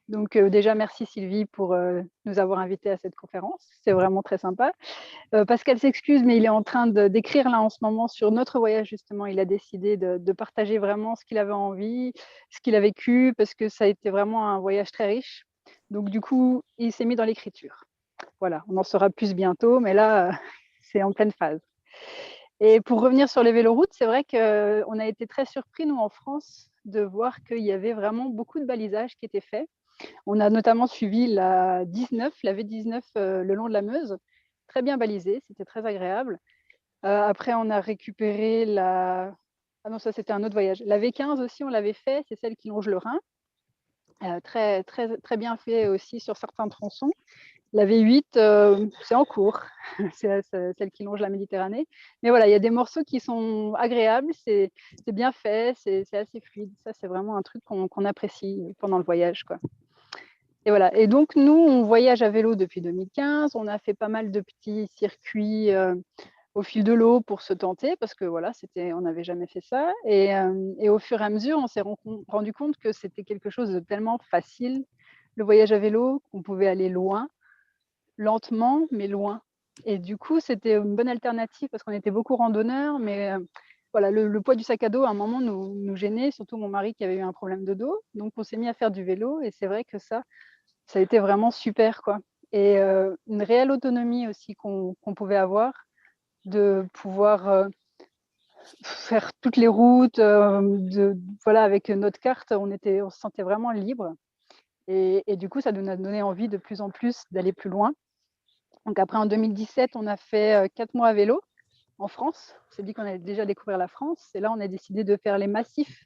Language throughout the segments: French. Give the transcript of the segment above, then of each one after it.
Donc déjà merci Sylvie pour, nous avoir invités à cette conférence. C'est vraiment très sympa. Pascal s'excuse, mais il est en train d'écrire là en ce moment sur notre voyage justement. Il a décidé de partager vraiment ce qu'il avait envie, ce qu'il a vécu, parce que ça a été vraiment un voyage très riche. Donc du coup, il s'est mis dans l'écriture. Voilà, on en saura plus bientôt, mais là, c'est en pleine phase. Et pour revenir sur les véloroutes, c'est vrai qu'on a été très surpris, nous, en France, de voir qu'il y avait vraiment beaucoup de balisage qui était fait. On a notamment suivi la 19, la V19 le long de la Meuse, très bien balisée, c'était très agréable. Après, on a récupéré la... Ah non, ça c'était un autre voyage. La V15 aussi, on l'avait fait, c'est celle qui longe le Rhin. Très, très, très bien fait aussi sur certains tronçons. La V8, c'est en cours, c'est celle qui longe la Méditerranée. Mais voilà, il y a des morceaux qui sont agréables, c'est bien fait, c'est assez fluide. Ça, c'est vraiment un truc qu'on apprécie pendant le voyage, quoi. Et voilà. Et donc, nous, on voyage à vélo depuis 2015. On a fait pas mal de petits circuits au fil de l'eau pour se tenter, parce que voilà, on n'avait jamais fait ça. Et au fur et à mesure, on s'est rendu compte que c'était quelque chose de tellement facile, le voyage à vélo, qu'on pouvait aller loin, lentement, mais loin. Et du coup, c'était une bonne alternative parce qu'on était beaucoup randonneurs, mais voilà, le poids du sac à dos à un moment nous gênait, surtout mon mari qui avait eu un problème de dos. Donc, on s'est mis à faire du vélo et c'est vrai que ça a été vraiment super, quoi. Et une réelle autonomie aussi qu'on pouvait avoir, de pouvoir faire toutes les routes, voilà, avec notre carte, on se sentait vraiment libre. Et du coup, ça nous a donné envie de plus en plus d'aller plus loin. Donc après, en 2017, on a fait 4 mois à vélo en France. On s'est dit qu'on allait déjà découvrir la France. Et là, on a décidé de faire les massifs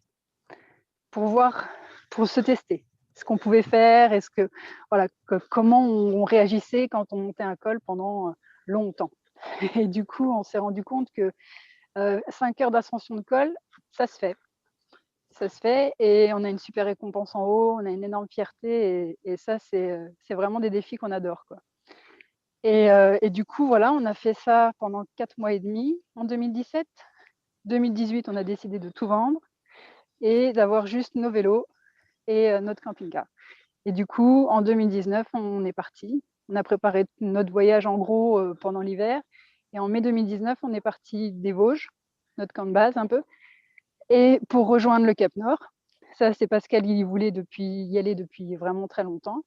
pour voir, pour se tester ce qu'on pouvait faire, voilà, comment on réagissait quand on montait un col pendant longtemps. Et du coup, on s'est rendu compte que 5 heures d'ascension de col, ça se fait. Ça se fait et on a une super récompense en haut, on a une énorme fierté et ça, c'est vraiment des défis qu'on adore, quoi. Et du coup, voilà, on a fait ça pendant 4 mois et demi en 2017. 2018, on a décidé de tout vendre et d'avoir juste nos vélos et notre camping-car. Et du coup, en 2019, on est parti. On a préparé notre voyage en gros pendant l'hiver. Et en mai 2019, on est parti des Vosges, notre camp de base un peu, et pour rejoindre le Cap Nord. Ça, c'est Pascal, il voulait y aller depuis vraiment très longtemps.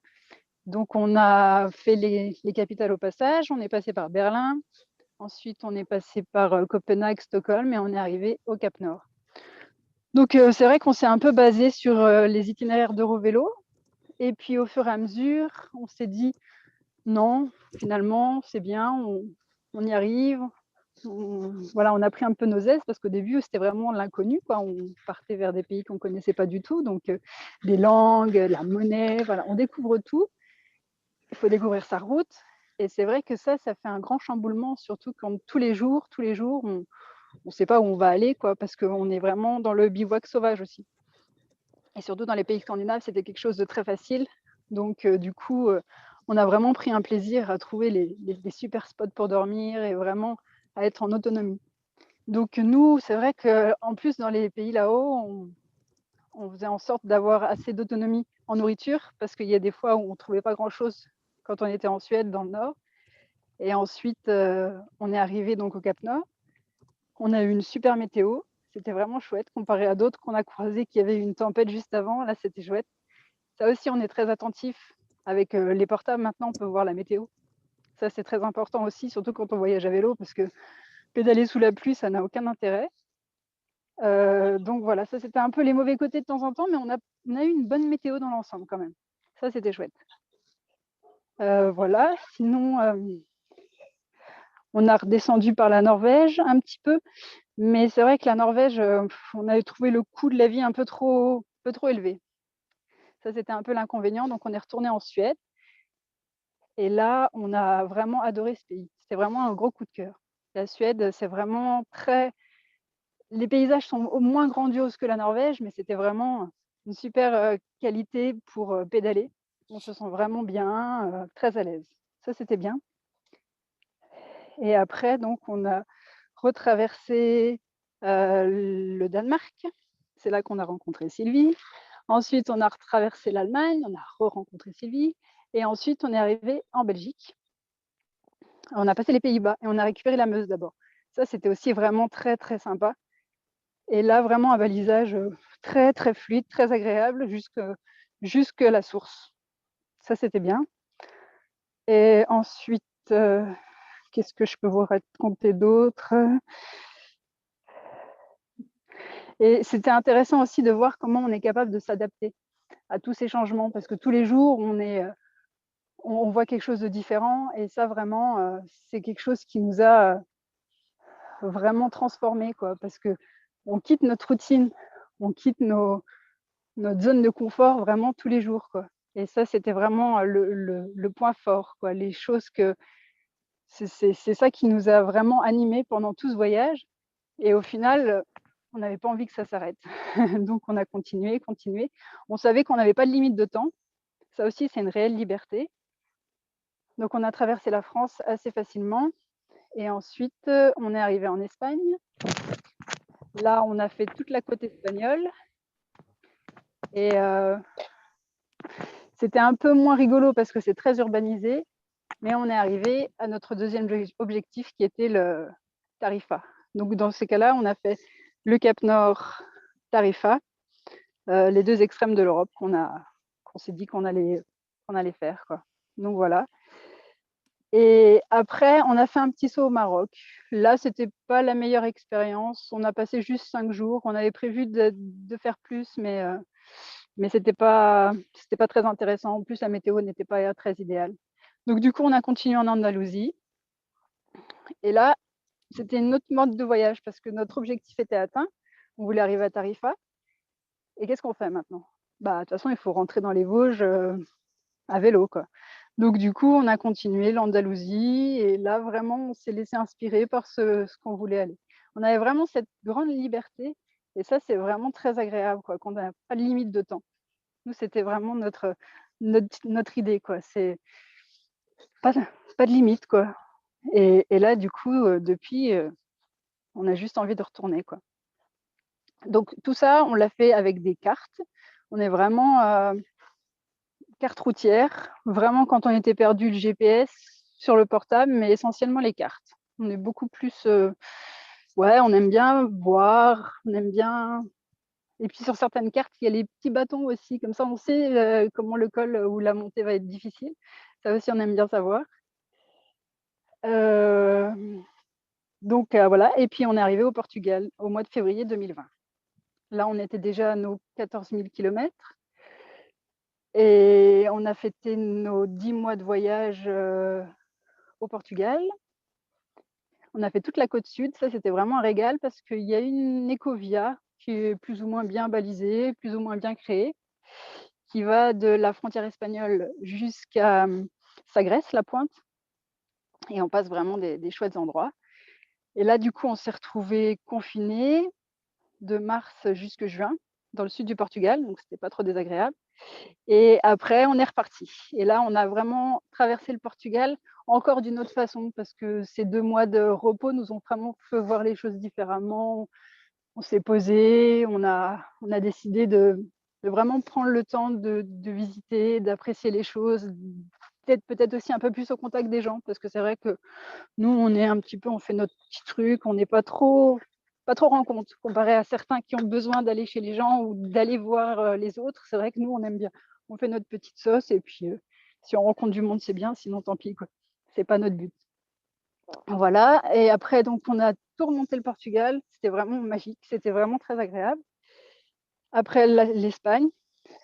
Donc, on a fait les capitales au passage. On est passé par Berlin. Ensuite, on est passé par Copenhague, Stockholm et on est arrivé au Cap Nord. Donc, c'est vrai qu'on s'est un peu basé sur les itinéraires d'Eurovélo. Et puis, au fur et à mesure, on s'est dit, non, finalement, c'est bien, on y arrive. Voilà, on a pris un peu nos aises parce qu'au début, c'était vraiment l'inconnu, quoi. On partait vers des pays qu'on ne connaissait pas du tout. Donc, les langues, la monnaie, voilà, on découvre tout. Il faut découvrir sa route. Et c'est vrai que ça fait un grand chamboulement, surtout quand tous les jours, on ne sait pas où on va aller, quoi, parce qu'on est vraiment dans le bivouac sauvage aussi. Et surtout dans les pays scandinaves, c'était quelque chose de très facile. Donc, du coup, on a vraiment pris un plaisir à trouver les super spots pour dormir et vraiment à être en autonomie. Donc, nous, c'est vrai qu'en plus, dans les pays là-haut, on faisait en sorte d'avoir assez d'autonomie en nourriture parce qu'il y a des fois où on ne trouvait pas grand-chose quand on était en Suède, dans le nord. Et ensuite, on est arrivé donc au Cap Nord. On a eu une super météo. C'était vraiment chouette comparé à d'autres qu'on a croisés qui avaient eu une tempête juste avant. Là, c'était chouette. Ça aussi, on est très attentif. Avec les portables, maintenant, on peut voir la météo. Ça, c'est très important aussi, surtout quand on voyage à vélo, parce que pédaler sous la pluie, ça n'a aucun intérêt. Donc voilà, ça, c'était un peu les mauvais côtés de temps en temps, mais on a eu une bonne météo dans l'ensemble quand même. Ça, c'était chouette. Voilà, sinon, on a redescendu par la Norvège un petit peu, mais c'est vrai que la Norvège, on avait trouvé le coût de la vie un peu trop élevé. Ça, c'était un peu l'inconvénient, donc on est retourné en Suède. Et là, on a vraiment adoré ce pays. C'était vraiment un gros coup de cœur. La Suède, c'est vraiment très... Les paysages sont au moins grandioses que la Norvège, mais c'était vraiment une super qualité pour pédaler. On se sent vraiment bien, très à l'aise. Ça, c'était bien. Et après, donc, on a retraversé le Danemark. C'est là qu'on a rencontré Sylvie. Ensuite, on a retraversé l'Allemagne, on a re-rencontré Sylvie et ensuite on est arrivé en Belgique. On a passé les Pays-Bas et on a récupéré la Meuse d'abord. Ça, c'était aussi vraiment très, très sympa. Et là, vraiment un balisage très, très fluide, très agréable jusque la source. Ça, c'était bien. Et ensuite, qu'est-ce que je peux vous raconter d'autre? Et c'était intéressant aussi de voir comment on est capable de s'adapter à tous ces changements, parce que tous les jours, on voit quelque chose de différent. Et ça, vraiment, c'est quelque chose qui nous a vraiment transformés, quoi, parce qu'on quitte notre routine, on quitte notre zone de confort vraiment tous les jours, quoi. Et ça, c'était vraiment le point fort, quoi. Les choses que c'est ça qui nous a vraiment animés pendant tout ce voyage. Et au final, on n'avait pas envie que ça s'arrête. Donc, on a continué, continué. On savait qu'on n'avait pas de limite de temps. Ça aussi, c'est une réelle liberté. Donc, on a traversé la France assez facilement. Et ensuite, on est arrivé en Espagne. Là, on a fait toute la côte espagnole. Et c'était un peu moins rigolo parce que c'est très urbanisé. Mais on est arrivé à notre deuxième objectif qui était le Tarifa. Donc, dans ces cas-là, on a fait le Cap Nord, Tarifa, les deux extrêmes de l'Europe qu'on s'est dit qu'on allait faire, quoi. Donc voilà. Et après, on a fait un petit saut au Maroc. Là, c'était pas la meilleure expérience. On a passé juste 5 jours. On avait prévu de faire plus, mais c'était pas très intéressant. En plus, la météo n'était pas très idéale. Donc du coup, on a continué en Andalousie. Et là, c'était une autre mode de voyage parce que notre objectif était atteint. On voulait arriver à Tarifa. Et qu'est-ce qu'on fait maintenant? Bah, de toute façon, il faut rentrer dans les Vosges à vélo, quoi. Donc du coup, on a continué l'Andalousie et là, vraiment, on s'est laissé inspirer par ce qu'on voulait aller. On avait vraiment cette grande liberté et ça, c'est vraiment très agréable, quoi, qu'on n'a pas de limite de temps. Nous, c'était vraiment notre idée, quoi. C'est pas de limite, quoi. Et là, du coup, depuis, on a juste envie de retourner, quoi. Donc tout ça, on l'a fait avec des cartes. On est vraiment carte routière. Vraiment, quand on était perdu, le GPS sur le portable, mais essentiellement les cartes. On est beaucoup plus... ouais, on aime bien voir, on aime bien... Et puis sur certaines cartes, il y a les petits bâtons aussi. Comme ça, on sait comment le col ou la montée va être difficile. Ça aussi, on aime bien savoir. Donc voilà. Et puis, on est arrivé au Portugal au mois de février 2020. Là, on était déjà à nos 14 000 kilomètres. Et on a fêté nos 10 mois de voyage au Portugal. On a fait toute la côte sud. Ça, c'était vraiment un régal parce qu'il y a une écovia qui est plus ou moins bien balisée, plus ou moins bien créée, qui va de la frontière espagnole jusqu'à Sagres, la Pointe. Et on passe vraiment des chouettes endroits. Et là, du coup, on s'est retrouvés confinés de mars jusqu'à juin dans le sud du Portugal. Donc, c'était pas trop désagréable. Et après, on est reparti. Et là, on a vraiment traversé le Portugal encore d'une autre façon parce que ces 2 mois de repos nous ont vraiment fait voir les choses différemment. On s'est posé, on a décidé de vraiment prendre le temps de visiter, d'apprécier les choses, peut-être aussi un peu plus au contact des gens parce que c'est vrai que nous, on est un petit peu, on fait notre petit truc, on n'est pas trop rencontre comparé à certains qui ont besoin d'aller chez les gens ou d'aller voir les autres. C'est vrai que nous, on aime bien. On fait notre petite sauce et puis si on rencontre du monde, c'est bien, sinon tant pis, quoi. C'est pas notre but. Voilà. Et après, donc, on a tout remonté le Portugal. C'était vraiment magique. C'était vraiment très agréable. Après l'Espagne,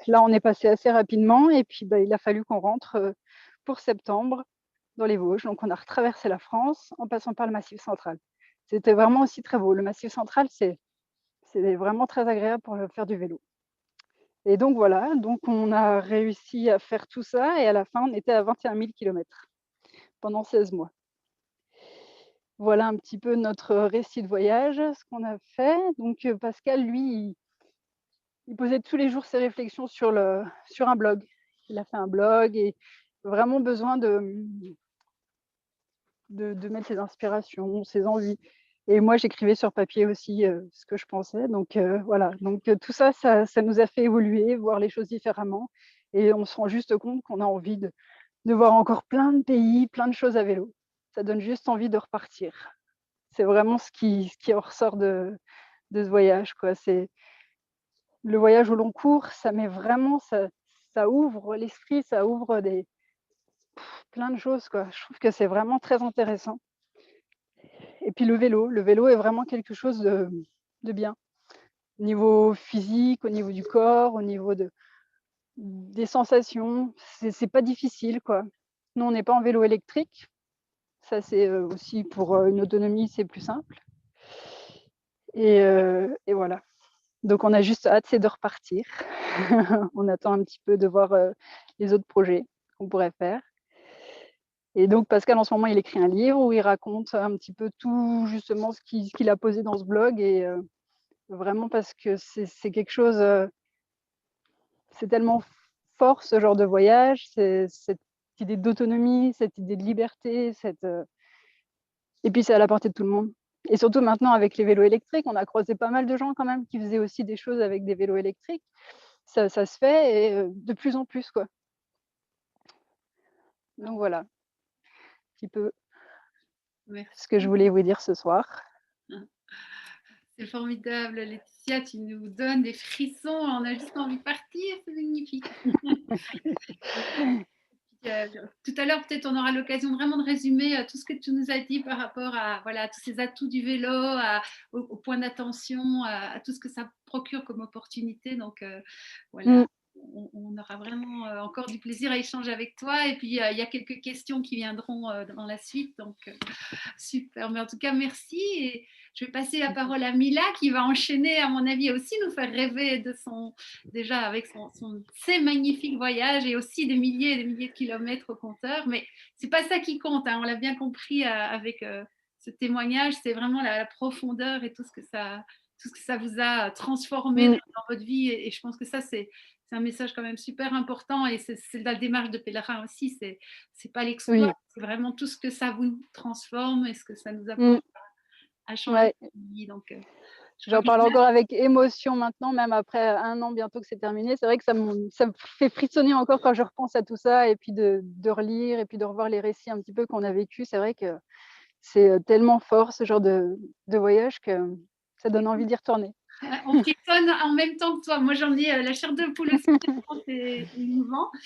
là, on est passé assez rapidement et puis il a fallu qu'on rentre pour septembre dans les Vosges. Donc, on a retraversé la France en passant par le Massif central. C'était vraiment aussi très beau. Le Massif central, c'est vraiment très agréable pour faire du vélo. Et donc, voilà. Donc, on a réussi à faire tout ça et à la fin, on était à 21 000 kilomètres pendant 16 mois. Voilà un petit peu notre récit de voyage, ce qu'on a fait. Donc, Pascal, lui, il posait tous les jours ses réflexions sur un blog. Il a fait un blog et vraiment besoin de mettre ses inspirations, ses envies. Et moi, j'écrivais sur papier aussi ce que je pensais. Donc voilà, donc tout ça, ça nous a fait évoluer, voir les choses différemment. Et on se rend juste compte qu'on a envie de voir encore plein de pays, plein de choses à vélo. Ça donne juste envie de repartir. C'est vraiment ce qui ressort de ce voyage, quoi. C'est le voyage au long cours, ça met vraiment, ça ouvre l'esprit, ça ouvre plein de choses, quoi. Je trouve que c'est vraiment très intéressant. Et puis le vélo est vraiment quelque chose de bien. Au niveau physique, au niveau du corps, au niveau des sensations, c'est pas difficile, quoi. Nous, on n'est pas en vélo électrique. Ça, c'est aussi pour une autonomie, c'est plus simple. Et voilà. Donc, on a juste hâte, c'est de repartir. On attend un petit peu de voir les autres projets qu'on pourrait faire. Et donc, Pascal, en ce moment, il écrit un livre où il raconte un petit peu tout, justement, ce qu'il a posé dans ce blog. Et vraiment, parce que c'est quelque chose, c'est tellement fort, ce genre de voyage, cette idée d'autonomie, cette idée de liberté, et puis c'est à la portée de tout le monde. Et surtout maintenant, avec les vélos électriques, on a croisé pas mal de gens quand même qui faisaient aussi des choses avec des vélos électriques. Ça se fait, et de plus en plus, quoi. Donc voilà, un petit peu ce que je Merci. voulais vous dire ce soir. C'est formidable, Laetitia, tu nous donnes des frissons, on a juste envie de partir, c'est magnifique. Tout à l'heure, peut-être on aura l'occasion vraiment de résumer tout ce que tu nous as dit par rapport à voilà, tous ces atouts du vélo, au point d'attention, à tout ce que ça procure comme opportunité. Donc voilà, Mm. on aura vraiment encore du plaisir à échanger avec toi. Et puis il y a quelques questions qui viendront dans la suite. Donc super. Mais en tout cas, merci. Et je vais passer la parole à Mila qui va enchaîner, à mon avis, aussi nous faire rêver de déjà avec ses magnifiques voyages et aussi des milliers et des milliers de kilomètres au compteur. Mais c'est pas ça qui compte, hein, on l'a bien compris avec ce témoignage, c'est vraiment la profondeur et tout ce que ça vous a transformé Mm. dans votre vie. Et je pense que ça, c'est un message quand même super important et c'est la démarche de pèlerin aussi. C'est pas l'exploit, Oui. c'est vraiment tout ce que ça vous transforme et ce que ça nous Mm. apporte à changer Ouais. de vie. Donc, je crois J'en que parle encore avec émotion maintenant, même après 1 an bientôt que c'est terminé. C'est vrai que ça me fait frissonner encore quand je repense à tout ça, et puis de relire et puis de revoir les récits un petit peu qu'on a vécu. C'est vrai que c'est tellement fort, ce genre de voyage, que ça donne envie d'y retourner. on frissonne en même temps que toi. Moi, j'en ai la chair de poule aussi, c'est émouvant.